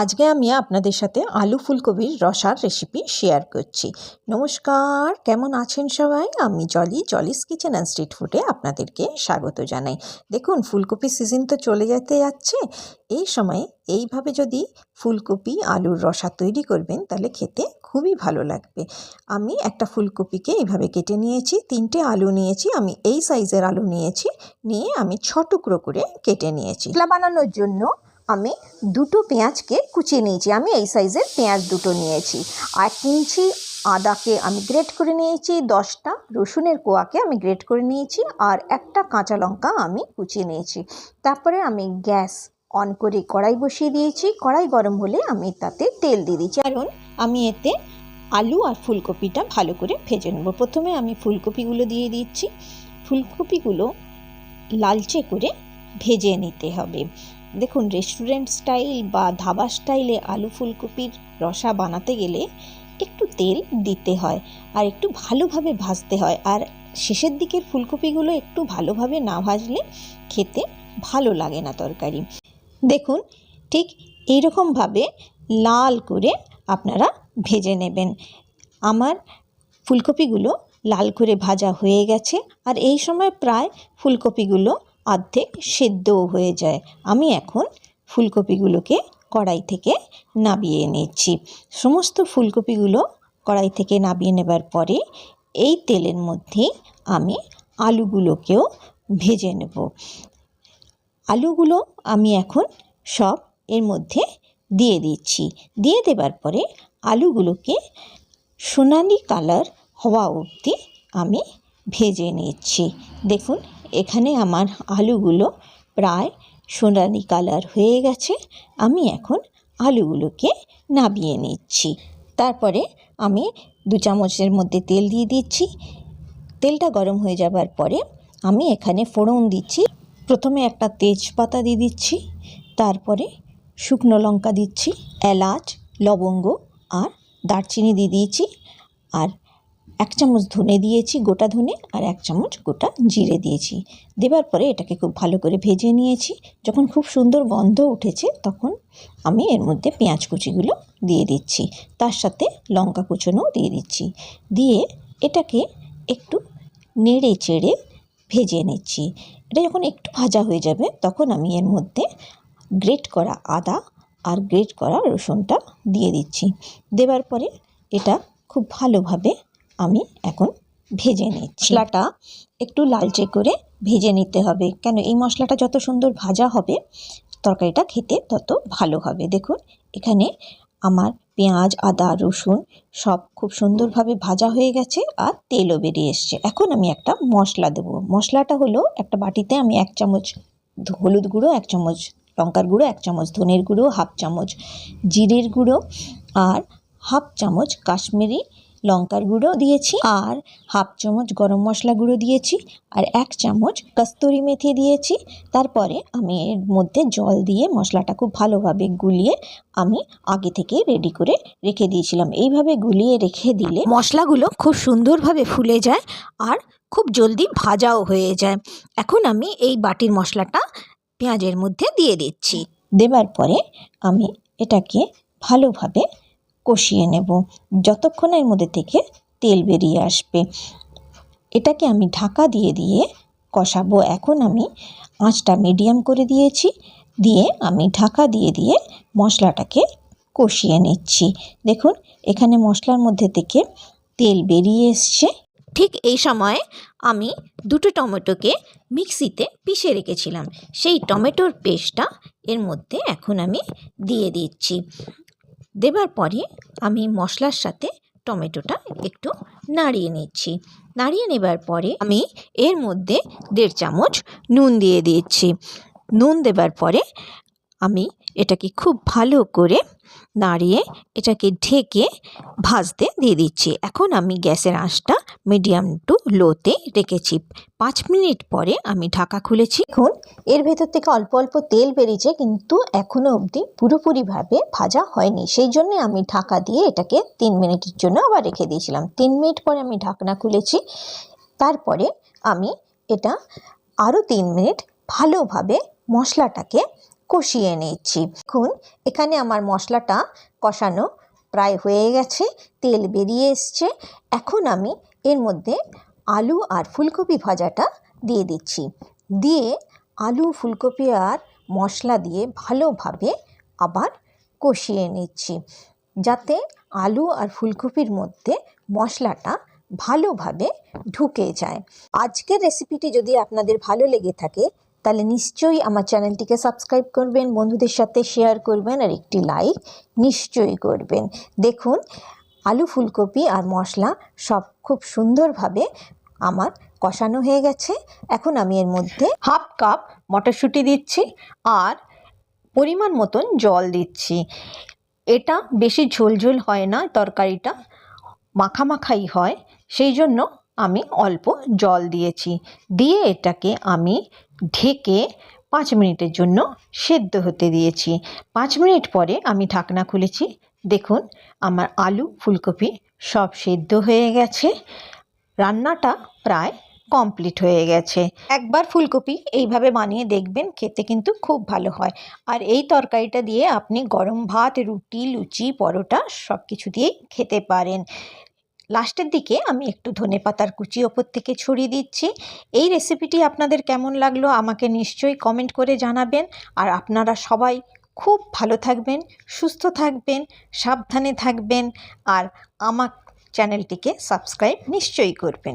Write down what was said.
আজকে আমি আপনাদের সাথে আলু ফুলকপির রসার রেসিপি শেয়ার করছি। নমস্কার, কেমন আছেন সবাই? আমি জলিস কিচেন অ্যান্ড স্ট্রিট ফুডে আপনাদেরকে স্বাগত জানাই। দেখুন, ফুলকপির সিজন তো চলে যেতে যাচ্ছে। এই সময় এইভাবে যদি ফুলকপি আলুর রসা তৈরি করবেন তাহলে খেতে খুবই ভালো লাগবে। আমি একটা ফুলকপিকে এইভাবে কেটে নিয়েছি, 3টে আলু নিয়েছি, আমি এই সাইজের আলু নিয়েছি, নিয়ে আমি 6 টুকরো করে কেটে নিয়েছি। মশলা বানানোর জন্য আমি 2টো পেঁয়াজকে কুচিয়ে নিয়েছি। আমি এই সাইজের পেঁয়াজ 2টো নিয়েছি। 1 ইঞ্চি আদাকে আমি গ্রেট করে নিয়েছি, 10টা রসুনের কোয়াকে আমি গ্রেট করে নিয়েছি, আর একটা কাঁচা লঙ্কা আমি কুচিয়ে নিয়েছি। তারপরে আমি গ্যাস অন করে কড়াই বসিয়ে দিয়েছি। কড়াই গরম হলে আমি তাতে তেল দিয়ে দিয়েছি, কারণ আমি এতে আলু আর ফুলকপিটা ভালো করে ভেজে নেব। প্রথমে আমি ফুলকপিগুলো দিয়ে দিচ্ছি। ফুলকপিগুলো লালচে করে ভেজে নিতে হবে। দেখুন, রেস্টুরেন্ট স্টাইল বা ধাবা স্টাইলে আলু ফুলকপির রসা বানাতে গেলে একটু তেল দিতে হয় আর একটু ভালোভাবে ভাজতে হয়, আর শেষের দিকের ফুলকপিগুলো একটু ভালোভাবে না ভাজলে খেতে ভালো লাগে না তরকারি। দেখুন, ঠিক এইরকমভাবে লাল করে আপনারা ভেজে নেবেন। আমার ফুলকপিগুলো লাল করে ভাজা হয়ে গেছে, আর এই সময় প্রায় ফুলকপিগুলো অর্ধেক সেদ্ধও হয়ে যায়। আমি এখন ফুলকপিগুলোকে কড়াই থেকে নামিয়ে নিচ্ছি। সমস্ত ফুলকপিগুলো কড়াই থেকে নামিয়ে নেবার পরে এই তেলের মধ্যে আমি আলুগুলোকেও ভেজে নেব। আলুগুলো আমি এখন সব এর মধ্যে দিয়ে দিচ্ছি। দিয়ে দেবার পরে আলুগুলোকে সোনালি কালার হওয়া অবধি আমি ভেজে নিচ্ছি। দেখুন, এখানে আমার আলুগুলো প্রায় সোনালি কালার হয়ে গেছে। আমি এখন আলুগুলোকে নামিয়ে নিচ্ছি। তারপরে আমি 2 চামচের মধ্যে তেল দিয়ে দিচ্ছি। তেলটা গরম হয়ে যাবার পরে আমি এখানে ফোড়ন দিচ্ছি। প্রথমে একটা তেজপাতা দিয়ে দিচ্ছি, তারপরে শুকনো লঙ্কা দিচ্ছি, এলাচ, লবঙ্গ আর দারচিনি দিয়ে দিয়েছি, আর 1 চামচ ধনে দিয়েছি, গোটা ধনে, আর 1 চামচ গোটা জিরে দিয়েছি। দেবার পরে এটাকে খুব ভালো করে ভেজে নিয়েছি। যখন খুব সুন্দর গন্ধ উঠেছে তখন আমি এর মধ্যে পেঁয়াজ কুচিগুলো দিয়ে দিচ্ছি, তার সাথে লঙ্কা কুচোনোও দিয়ে দিচ্ছি। দিয়ে এটাকে একটু নেড়ে চেড়ে ভেজে নিচ্ছি। এটা যখন একটু ভাজা হয়ে যাবে তখন আমি এর মধ্যে গ্রেট করা আদা আর গ্রেট করা রসুনটা দিয়ে দিচ্ছি। দেবার পরে এটা খুব ভালোভাবে আমি এখন ভেজে নিচ্ছি। মশলাটা একটু লালচে করে ভেজে নিতে হবে, কেন এই মশলাটা যত সুন্দর ভাজা হবে তরকারিটা খেতে তত ভালো হবে। দেখুন, এখানে আমার পেঁয়াজ, আদা, রসুন সব খুব সুন্দরভাবে ভাজা হয়ে গেছে আর তেলও বেরিয়ে এসছে। এখন আমি একটা মশলা দেবো। মশলাটা হলো, একটা বাটিতে আমি 1 চামচ হলুদ গুঁড়ো, 1 চামচ লঙ্কার গুঁড়ো, 1 চামচ ধনের গুঁড়ো, 1/2 চামচ জিরের গুঁড়ো, আর 1/2 চামচ কাশ্মীরি লঙ্কার গুঁড়ো দিয়েছি, আর 1/2 চামচ গরম মশলা গুঁড়ো দিয়েছি, আর 1 চামচ কস্তুরি মেথি দিয়েছি। তারপরে আমি এর মধ্যে জল দিয়ে মশলাটা খুব ভালোভাবে গুলিয়ে আমি আগে থেকে রেডি করে রেখে দিয়েছিলাম। এইভাবে গুলিয়ে রেখে দিলে মশলাগুলো খুব সুন্দরভাবে ফুলে যায় আর খুব জলদি ভাজাও হয়ে যায়। এখন আমি এই বাটির মশলাটা পেঁয়াজের মধ্যে দিয়ে দিচ্ছি। দেবার পরে আমি এটাকে ভালোভাবে কষিয়ে নেব যতক্ষণ এর মধ্যে থেকে তেল বেরিয়ে আসবে। এটাকে আমি ঢাকা দিয়ে দিয়ে কষাবো। এখন আমি আঁচটা মিডিয়াম করে দিয়েছি, দিয়ে আমি ঢাকা দিয়ে দিয়ে মশলাটাকে কষিয়ে নিচ্ছি। দেখুন, এখানে মশলার মধ্যে থেকে তেল বেরিয়ে এসছে। ঠিক এই সময় আমি 2টো টমেটোকে মিক্সিতে পিষে রেখেছিলাম, সেই টমেটোর পেস্টটা এর মধ্যে এখন আমি দিয়ে দিচ্ছি। দেবার পরে আমি মশলার সাথে টমেটোটা একটু নাড়িয়ে নিচ্ছি। নাড়িয়ে নেবার পরে আমি এর মধ্যে 1.5 চামচ নুন দিয়ে দিচ্ছি। নুন দেবার পরে আমি এটাকে খুব ভালো করে নাড়িয়ে এটাকে ঢেকে ভাজতে দিয়ে দিচ্ছি। এখন আমি গ্যাসের আঁচটা মিডিয়াম টু লোতে রেখেছি। 5 মিনিট পরে আমি ঢাকা খুলেছি। এখন এর ভেতর থেকে অল্প অল্প তেল বেরিয়েছে, কিন্তু এখনও অবধি পুরোপুরিভাবে ভাজা হয়নি। সেই জন্য আমি ঢাকা দিয়ে এটাকে 3 মিনিটের জন্য আবার রেখে দিয়েছিলাম। 3 মিনিট পরে আমি ঢাকনা খুলেছি। তারপরে আমি এটা আরও 3 মিনিট ভালোভাবে মশলাটাকে কষিয়ে নিচ্ছি। দেখুন এখানে আমার মশলাটা কষানো প্রায় হয়ে গেছে, তেল বেরিয়ে এসছে। এখন আমি এর মধ্যে আলু আর ফুলকপি ভাজাটা দিয়ে দিচ্ছি। দিয়ে আলু, ফুলকপি আর মশলা দিয়ে ভালোভাবে আবার কষিয়ে নিচ্ছি, যাতে আলু আর ফুলকপির মধ্যে মশলাটা ভালোভাবে ঢুকে যায়। আজকের রেসিপিটি যদি আপনাদের ভালো লেগে থাকে তাহলে নিশ্চয়ই আমার চ্যানেলটিকে সাবস্ক্রাইব করবেন, বন্ধুদের সাথে শেয়ার করবেন আর একটি লাইক নিশ্চয়ই করবেন। দেখুন আলু, ফুলকপি আর মশলা সব খুব সুন্দরভাবে আমার কষানো হয়ে গেছে। এখন আমি এর মধ্যে হাফ কাপ মটরশুঁটি দিচ্ছি আর পরিমাণ মতন জল দিচ্ছি। এটা বেশি ঝোল হয় না, তরকারিটা মাখামাখাই হয়, সেই জন্য আমি অল্প জল দিয়েছি। দিয়ে এটাকে আমি ঢেকে 5 মিনিটের জন্য সেদ্ধ হতে দিয়েছি। 5 মিনিট পরে আমি ঢাকনা খুলেছি। দেখুন আমার আলু, ফুলকপি সব সেদ্ধ হয়ে গেছে। রান্নাটা প্রায় কমপ্লিট হয়ে গেছে। একবার ফুলকপি এইভাবে বানিয়ে দেখবেন, খেতে কিন্তু খুব ভালো হয়। আর এই তরকারিটা দিয়ে আপনি গরম ভাত, রুটি, লুচি, পরোটা সব কিছু দিয়েই খেতে পারেন। লাস্টের দিকে আমি একটু ধনেপাতার কুচি ওপর থেকে ছড়িয়ে দিচ্ছি। এই রেসিপিটি আপনাদের কেমন লাগলো আমাকে নিশ্চয়ই কমেন্ট করে জানাবেন। আর আপনারা সবাই খুব ভালো থাকবেন, সুস্থ থাকবেন, সাবধানে থাকবেন আর আমার চ্যানেলটিকে সাবস্ক্রাইব নিশ্চয়ই করবেন।